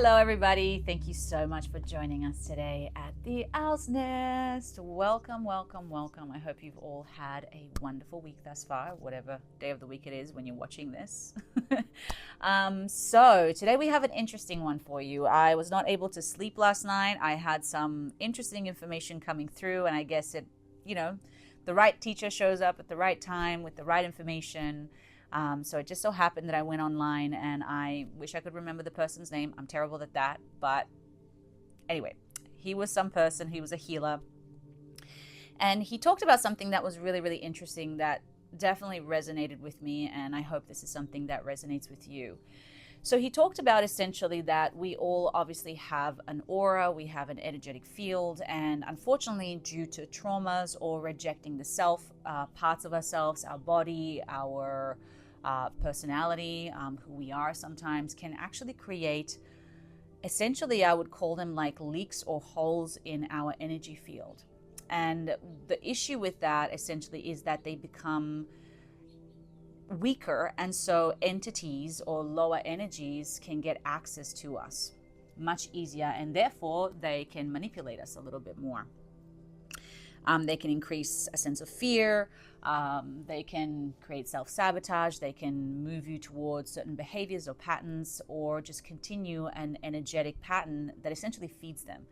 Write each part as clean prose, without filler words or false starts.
Hello, everybody. Thank you so much for joining us today at the Owl's Nest. Welcome, welcome, welcome. I hope you've all had a wonderful week thus far, whatever day of the week it is when you're watching this. So today we have an interesting one for you. I was not able to sleep last night. I had some interesting information coming through, and I guess the right teacher shows up at the right time with the right information. So it just so happened that I went online, and I wish I could remember the person's name. I'm terrible at that. But anyway, he was some person. He was a healer. And he talked about something that was really, really interesting that definitely resonated with me. And I hope this is something that resonates with you. So he talked about essentially that we all obviously have an aura, we have an energetic field, and unfortunately due to traumas or rejecting the self, parts of ourselves, our body, our personality, who we are sometimes, can actually create, essentially I would call them like leaks or holes in our energy field. And the issue with that essentially is that they become weaker, and so entities or lower energies can get access to us much easier, and therefore they can manipulate us a little bit more. They can increase a sense of fear, they can create self-sabotage, they can move you towards certain behaviors or patterns, or just continue an energetic pattern that essentially feeds them.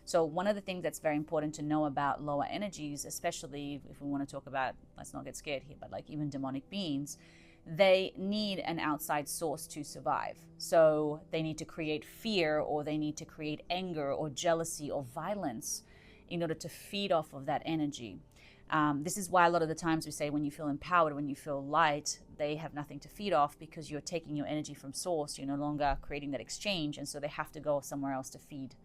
So one of the things that's very important to know about lower energies, especially if we want to talk about, let's not get scared here, but like even demonic beings, they need an outside source to survive. So they need to create fear, or they need to create anger or jealousy or violence in order to feed off of that energy. This is why a lot of the times we say when you feel empowered, when you feel light, they have nothing to feed off because you're taking your energy from source. You're no longer creating that exchange, and so they have to go somewhere else to feed.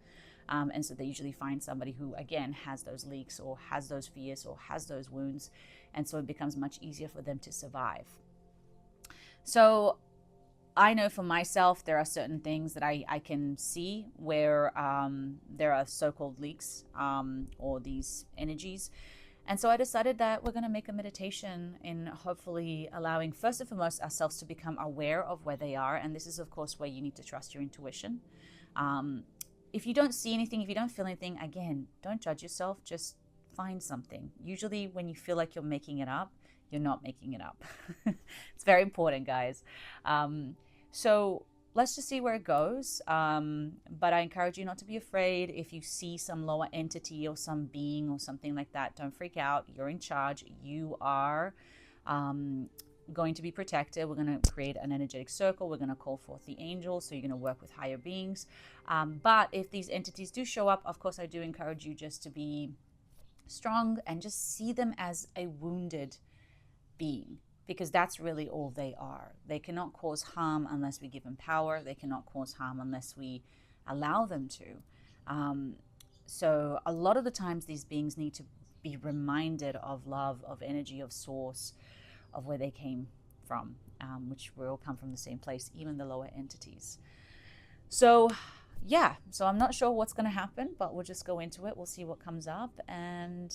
And so they usually find somebody who, again, has those leaks or has those fears or has those wounds. And so it becomes much easier for them to survive. So I know for myself, there are certain things that I can see where there are so-called leaks or these energies. And so I decided that we're going to make a meditation in hopefully allowing, first and foremost, ourselves to become aware of where they are. And this is, of course, where you need to trust your intuition. If you don't see anything, if you don't feel anything, again, don't judge yourself. Just find something. Usually when you feel like you're making it up, you're not making it up. It's very important, guys. So let's just see where it goes. But I encourage you not to be afraid. If you see some lower entity or some being or something like that, don't freak out. You're in charge. You are going to be protected. We're going to create an energetic circle. We're going to call forth the angels. So you're going to work with higher beings. But if these entities do show up, of course, I do encourage you just to be strong and just see them as a wounded being, because that's really all they are. They cannot cause harm unless we give them power. They cannot cause harm unless we allow them to. So a lot of the times these beings need to be reminded of love, of energy, of source, of where they came from, which we all come from the same place, even the lower entities. So yeah, so I'm not sure what's going to happen, but we'll just go into it. We'll see what comes up, and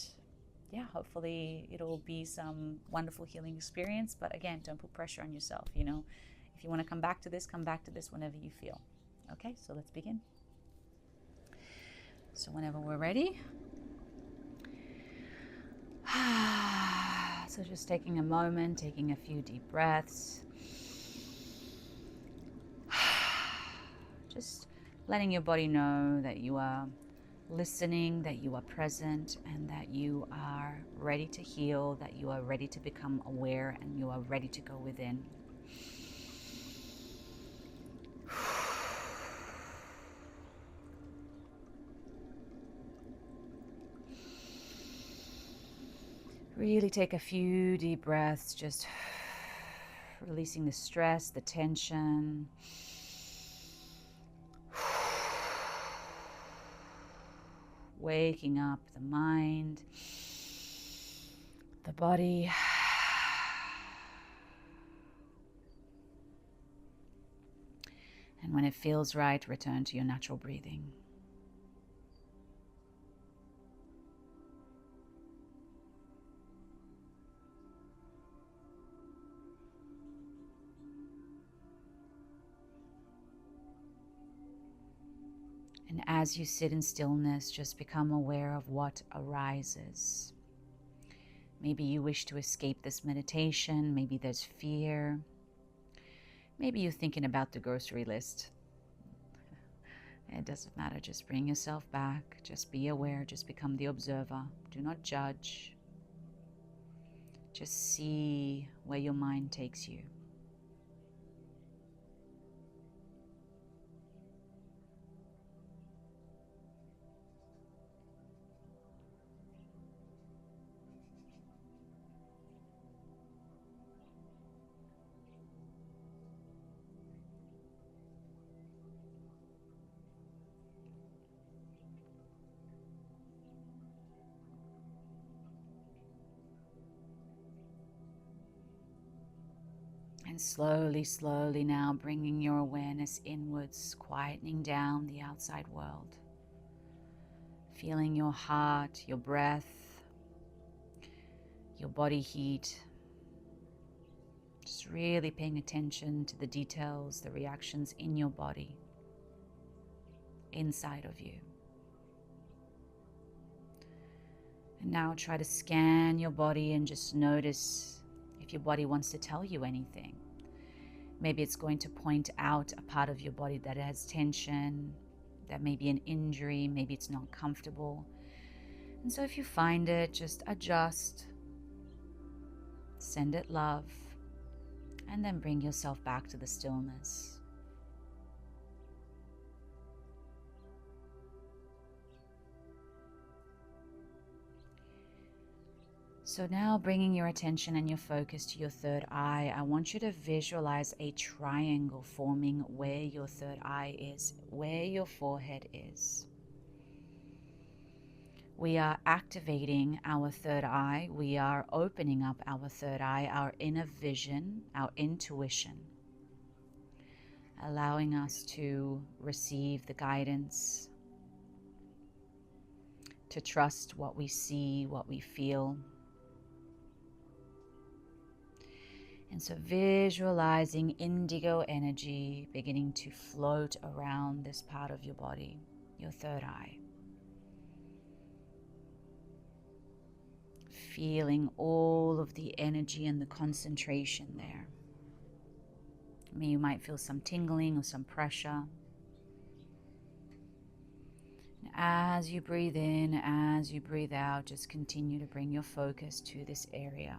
yeah, hopefully it'll be some wonderful healing experience. But again, don't put pressure on yourself. If you want to come back to this whenever you feel. Okay, so let's begin. So whenever we're ready. So just taking a moment, taking a few deep breaths. Just letting your body know that you are listening, that you are present, and that you are ready to heal, that you are ready to become aware, and you are ready to go within. Really take a few deep breaths, just releasing the stress, the tension. Waking up the mind, the body. And when it feels right, return to your natural breathing. as you sit in stillness, just become aware of what arises. Maybe you wish to escape this meditation. Maybe there's fear. Maybe you're thinking about the grocery list. It doesn't matter. Just bring yourself back. Just be aware. Just become the observer. Do not judge. Just see where your mind takes you. And slowly, slowly now bringing your awareness inwards, quietening down the outside world. Feeling your heart, your breath, your body heat. Just really paying attention to the details, the reactions in your body, inside of you. And now try to scan your body and just notice if your body wants to tell you anything. Maybe it's going to point out a part of your body that has tension, that may be an injury, maybe it's not comfortable. And so if you find it, just adjust, send it love, and then bring yourself back to the stillness. So now bringing your attention and your focus to your third eye, I want you to visualize a triangle forming where your third eye is, where your forehead is. We are activating our third eye. We are opening up our third eye, our inner vision, our intuition, allowing us to receive the guidance, to trust what we see, what we feel. And so visualizing indigo energy beginning to float around this part of your body, your third eye. Feeling all of the energy and the concentration there. Maybe you might feel some tingling or some pressure. And as you breathe in, as you breathe out, just continue to bring your focus to this area.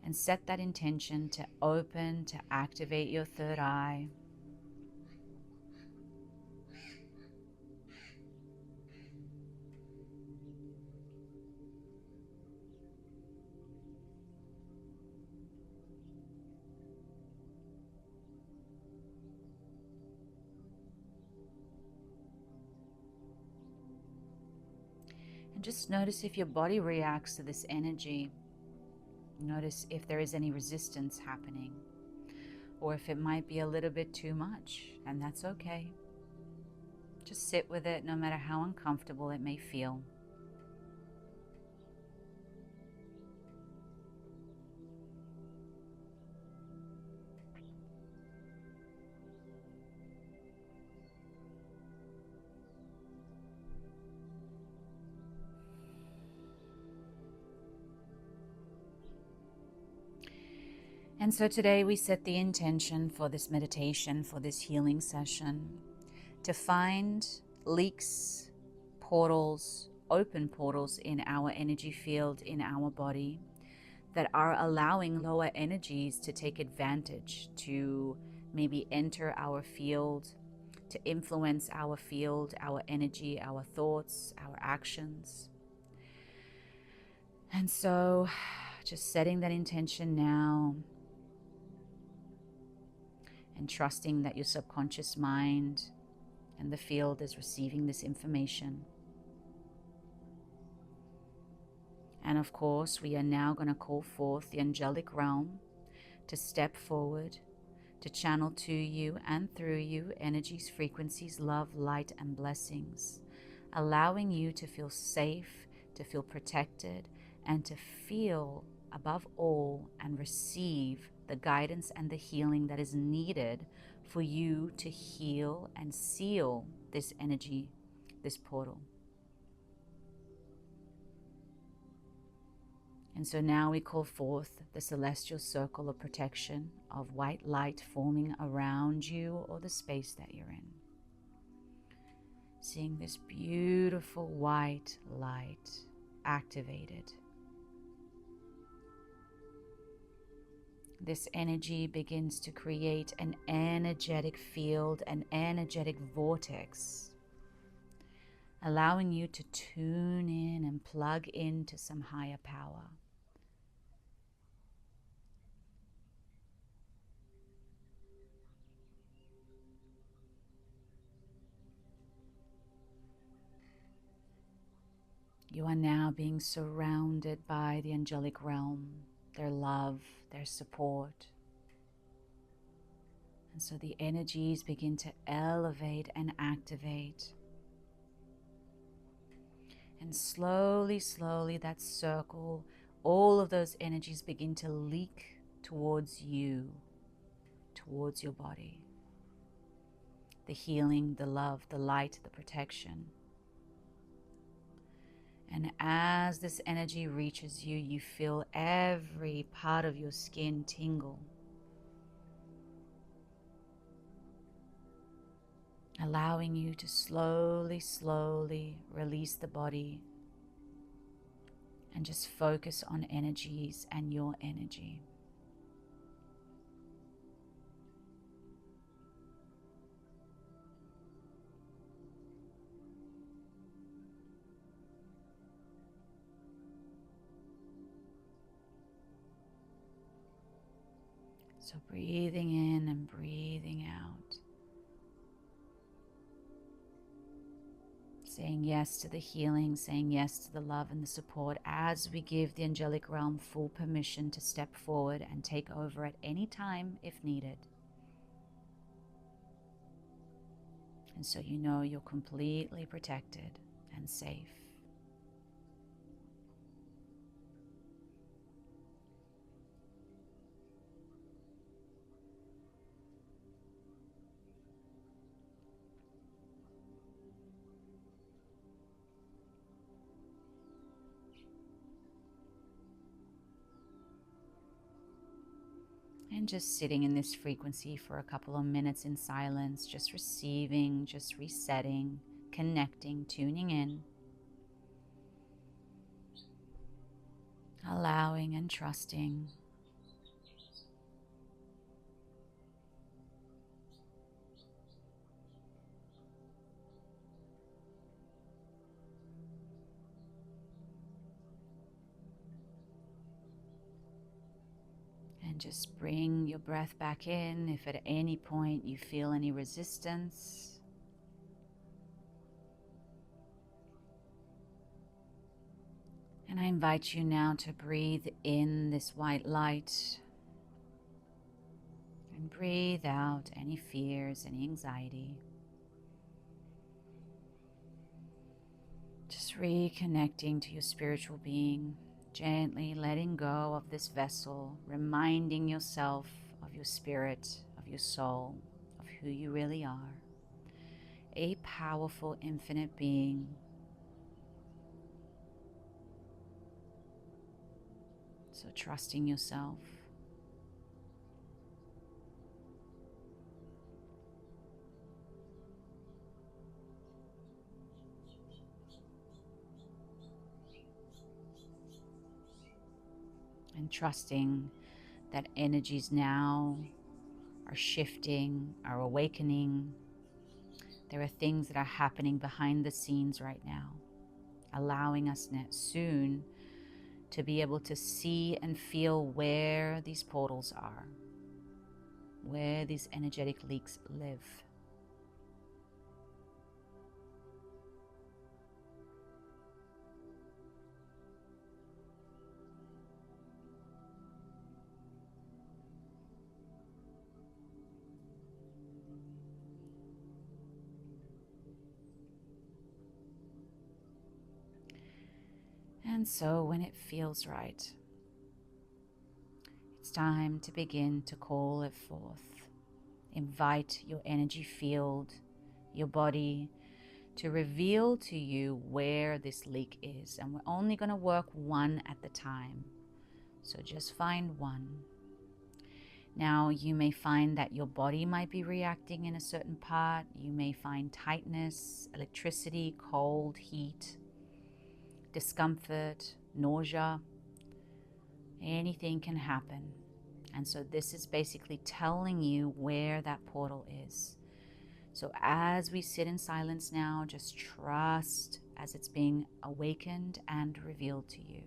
And set that intention to open, to activate your third eye. And just notice if your body reacts to this energy. Notice if there is any resistance happening, or if it might be a little bit too much, and that's okay. Just sit with it, no matter how uncomfortable it may feel. And so today we set the intention for this meditation, for this healing session, to find leaks, portals, open portals in our energy field, in our body, that are allowing lower energies to take advantage, to maybe enter our field, to influence our field, our energy, our thoughts, our actions. And so just setting that intention now, and trusting that your subconscious mind and the field is receiving this information. And of course, we are now going to call forth the angelic realm to step forward, to channel to you and through you energies, frequencies, love, light, and blessings, allowing you to feel safe, to feel protected, and to feel above all and receive the guidance and the healing that is needed for you to heal and seal this energy, this portal. And so now we call forth the celestial circle of protection of white light forming around you or the space that you're in. Seeing this beautiful white light activated. This energy begins to create an energetic field, an energetic vortex, allowing you to tune in and plug into some higher power. You are now being surrounded by the angelic realm, their love, their support. And so the energies begin to elevate and activate. And slowly, slowly, that circle, all of those energies begin to leak towards you, towards your body. The healing, the love, the light, the protection. And as this energy reaches you, you feel every part of your skin tingle, allowing you to slowly, slowly release the body and just focus on energies and your energy. So breathing in and breathing out. Saying yes to the healing, saying yes to the love and the support as we give the angelic realm full permission to step forward and take over at any time if needed. And so you know you're completely protected and safe. And just sitting in this frequency for a couple of minutes in silence, just receiving, just resetting, connecting, tuning in, allowing and trusting. And just bring your breath back in if at any point you feel any resistance. And I invite you now to breathe in this white light and breathe out any fears, any anxiety. Just reconnecting to your spiritual being. Gently letting go of this vessel, reminding yourself of your spirit, of your soul, of who you really are. A powerful, infinite being. So trusting yourself. And trusting that energies now are shifting, are awakening. There are things that are happening behind the scenes right now, allowing us soon to be able to see and feel where these portals are, where these energetic leaks live. And so when it feels right, it's time to begin to call it forth. Invite your energy field, your body, to reveal to you where this leak is. And we're only going to work one at the time. So just find one. Now, you may find that your body might be reacting in a certain part. You may find tightness, electricity, cold, heat, discomfort, nausea. Anything can happen. And so this is basically telling you where that portal is. So as we sit in silence now, just trust as it's being awakened and revealed to you.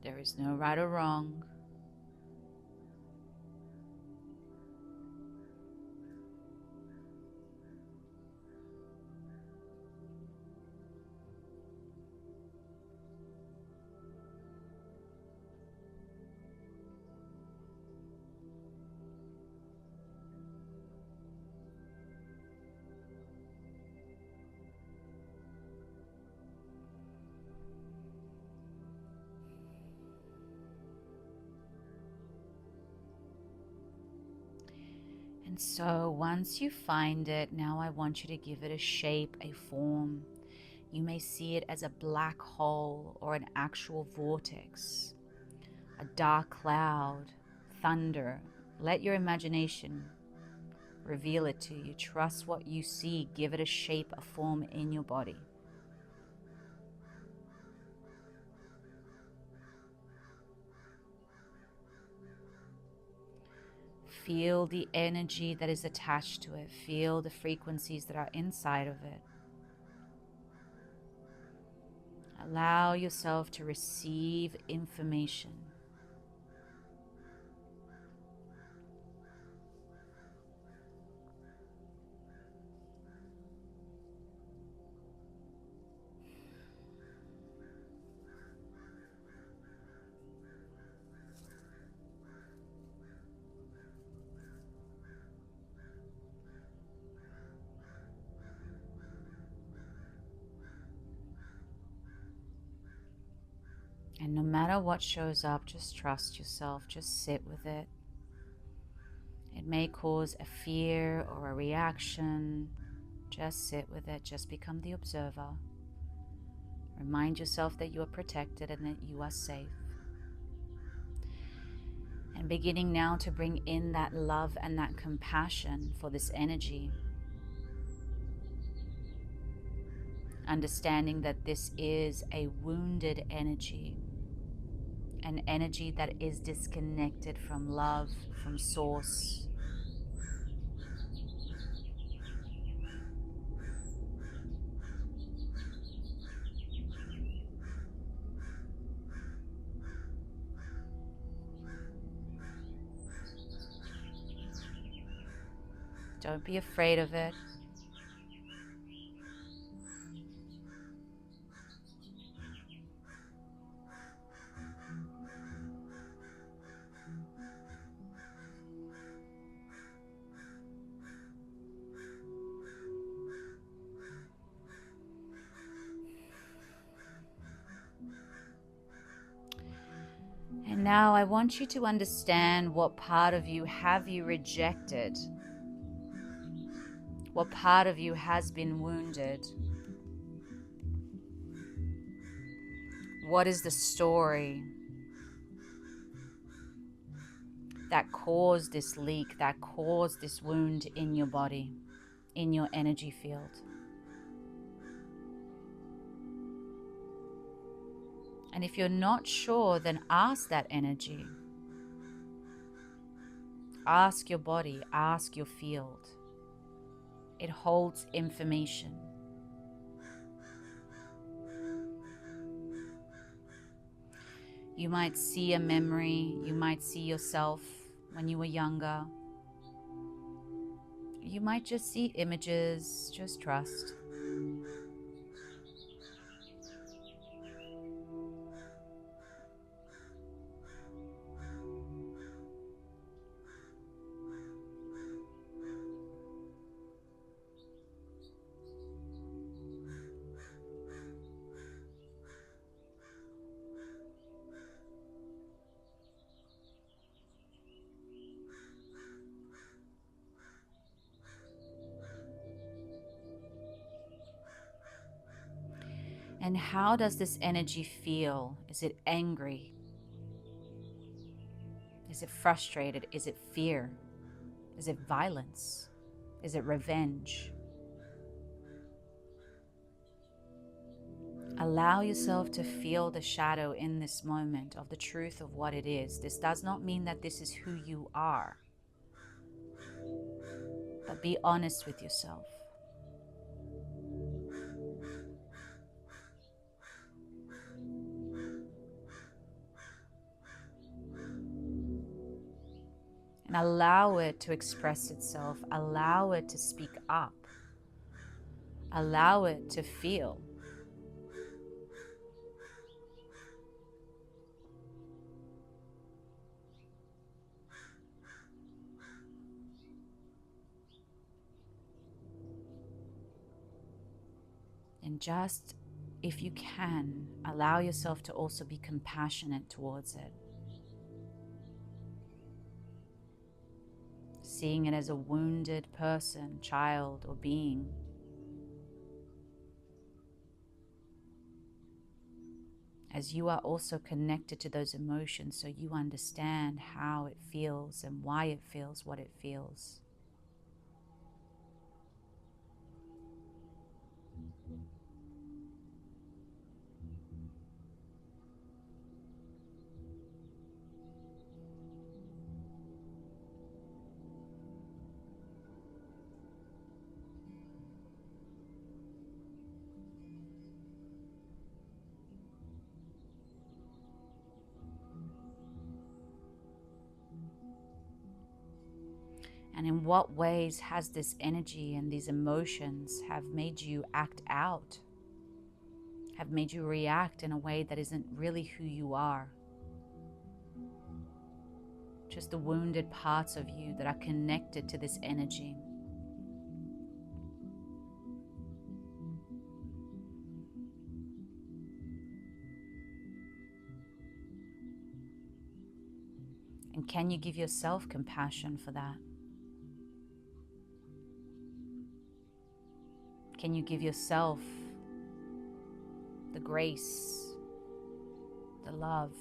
There is no right or wrong. And so once you find it, now I want you to give it a shape, a form. You may see it as a black hole or an actual vortex, a dark cloud, thunder. Let your imagination reveal it to you. Trust what you see. Give it a shape, a form in your body. Feel the energy that is attached to it. Feel the frequencies that are inside of it. Allow yourself to receive information. And no matter what shows up, just trust yourself, just sit with it. It may cause a fear or a reaction. Just sit with it, just become the observer. Remind yourself that you are protected and that you are safe. And beginning now to bring in that love and that compassion for this energy. Understanding that this is a wounded energy. An energy that is disconnected from love, from source. Don't be afraid of it. And now I want you to understand what part of you have you rejected? What part of you has been wounded? What is the story that caused this leak, that caused this wound in your body, in your energy field? And if you're not sure, then ask that energy. Ask your body, ask your field. It holds information. You might see a memory, you might see yourself when you were younger. You might just see images, just trust. And how does this energy feel? Is it angry? Is it frustrated? Is it fear? Is it violence? Is it revenge? Allow yourself to feel the shadow in this moment of the truth of what it is. This does not mean that this is who you are, but be honest with yourself. And allow it to express itself. Allow it to speak up. Allow it to feel. And just, if you can, allow yourself to also be compassionate towards it. Seeing it as a wounded person, child, or being. As you are also connected to those emotions, so you understand how it feels and why it feels what it feels. And in what ways has this energy and these emotions have made you act out, have made you react in a way that isn't really who you are? Just the wounded parts of you that are connected to this energy. And can you give yourself compassion for that? Can you give yourself the grace, the love,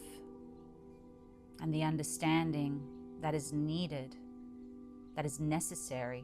and the understanding that is needed, that is necessary?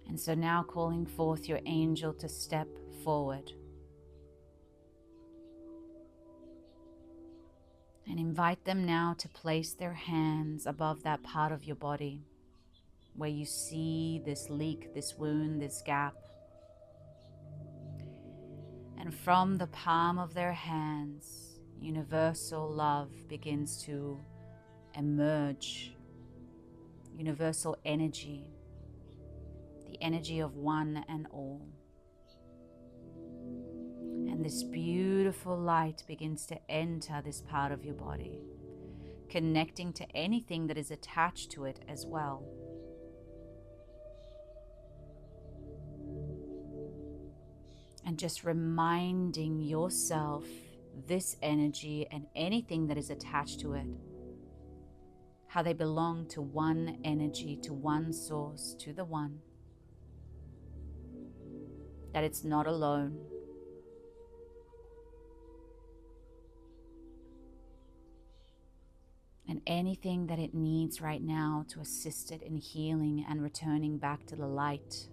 And so now calling forth your angel to step forward. And invite them now to place their hands above that part of your body where you see this leak, this wound, this gap. And from the palm of their hands, universal love begins to emerge. Universal energy, the energy of one and all. And this beautiful light begins to enter this part of your body, connecting to anything that is attached to it as well. And just reminding yourself this energy and anything that is attached to it, how they belong to one energy, to one source, to the one. That it's not alone. And anything that it needs right now to assist it in healing and returning back to the light.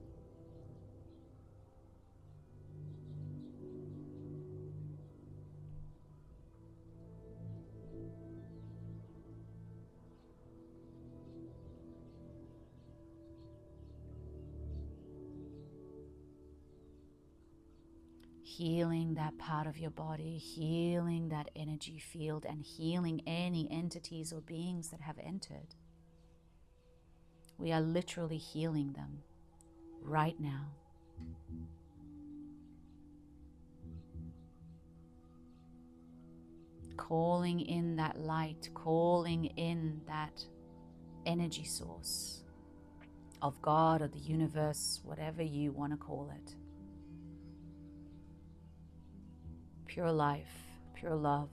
Healing that part of your body, healing that energy field, and healing any entities or beings that have entered. We are literally healing them right now. calling in that light, calling in that energy source of God or the universe, whatever you want to call it. Pure life, pure love.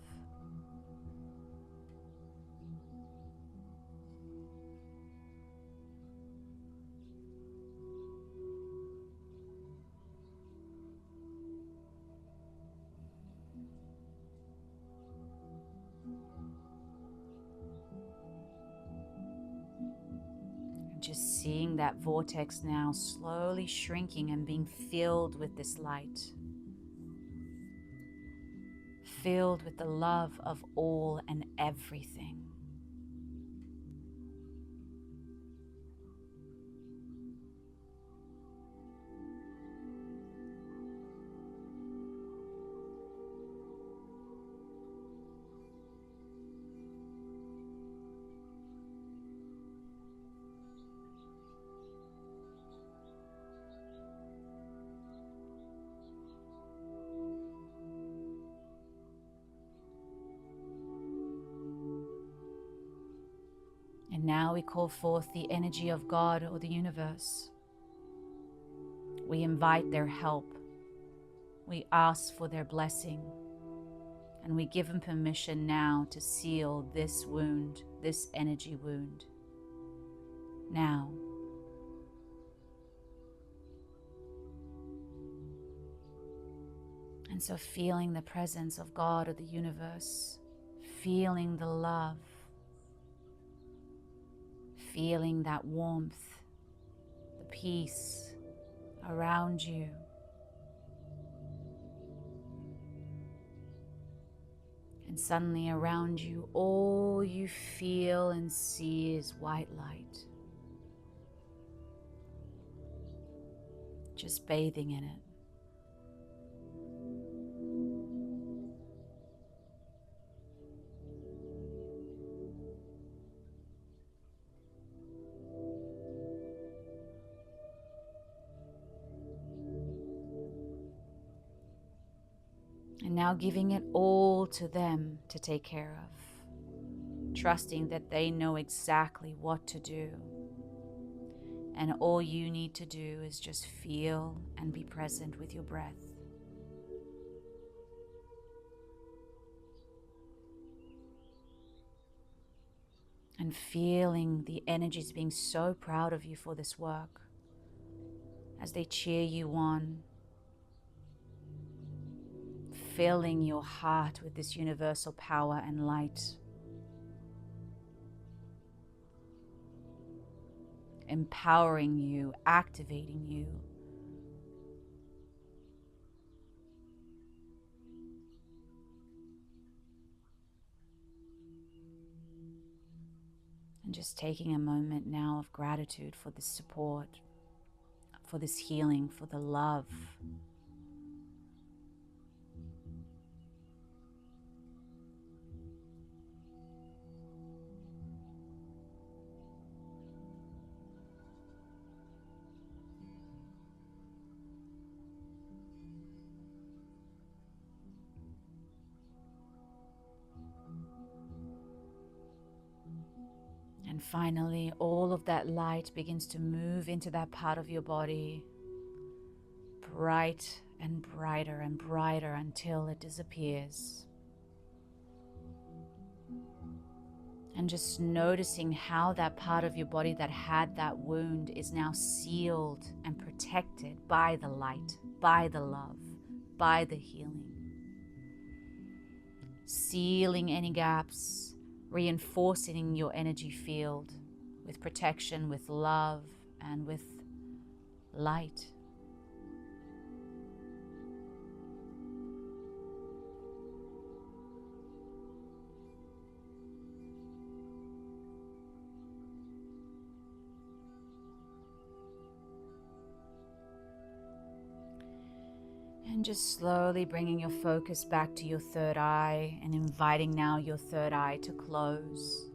Just seeing that vortex now slowly shrinking and being filled with this light. Filled with the love of all and everything. And now we call forth the energy of God or the universe. We invite their help. We ask for their blessing. And we give them permission now to seal this wound, this energy wound. Now. And so feeling the presence of God or the universe, feeling the love, feeling that warmth, the peace around you. And suddenly around you, all you feel and see is white light. Just bathing in it. And now giving it all to them to take care of, trusting that they know exactly what to do. And all you need to do is just feel and be present with your breath. And feeling the energies being so proud of you for this work as they cheer you on. Filling your heart with this universal power and light. Empowering you, activating you. And just taking a moment now of gratitude for this support, for this healing, for the love. And finally, all of that light begins to move into that part of your body, bright and brighter and brighter until it disappears. And just noticing how that part of your body that had that wound is now sealed and protected by the light, by the love, by the healing. Sealing any gaps, reinforcing your energy field with protection, with love, and with light. And just slowly bringing your focus back to your third eye and inviting now your third eye to close.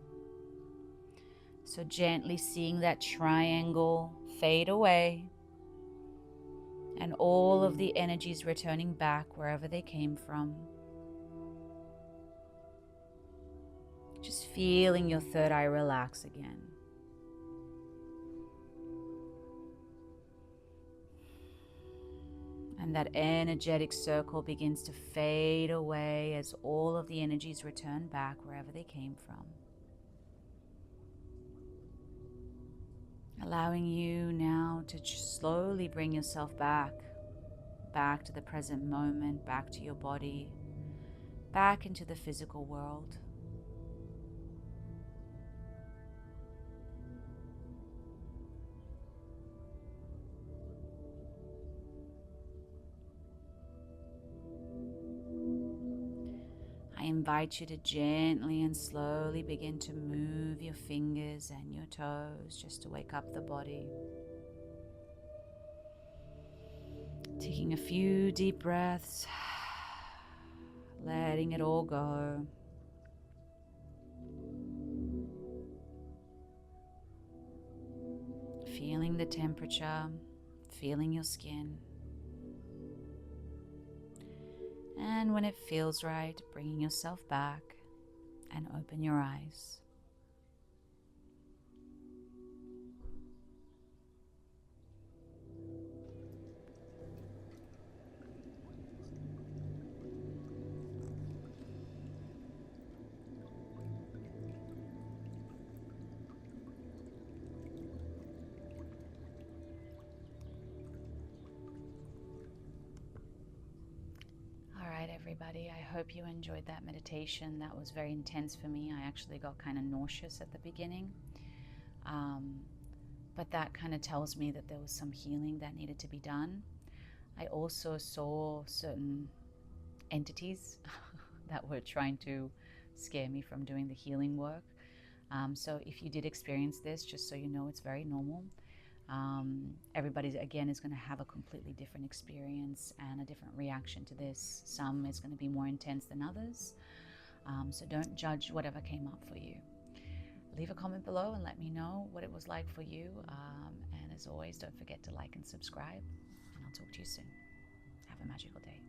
So gently seeing that triangle fade away and all of the energies returning back wherever they came from. Feeling your third eye relax again. And that energetic circle begins to fade away as all of the energies return back wherever they came from. Allowing you now to just slowly bring yourself back to the present moment, back to your body, back into the physical world. I invite you to gently and slowly begin to move your fingers and your toes just to wake up the body. Taking a few deep breaths, letting it all go. Feeling the temperature, feeling your skin. And when it feels right, bringing yourself back and open your eyes. Everybody, I hope you enjoyed that meditation. That was very intense for me. I actually got kind of nauseous at the beginning, but that kind of tells me that there was some healing that needed to be done. I also saw certain entities that were trying to scare me from doing the healing work. So if you did experience this, just so you know, it's very normal. Everybody, again, is going to have a completely different experience and a different reaction to this. Some is going to be more intense than others. So don't judge whatever came up for you. Leave a comment below and let me know what it was like for you. And as always, don't forget to like and subscribe. And I'll talk to you soon. Have a magical day.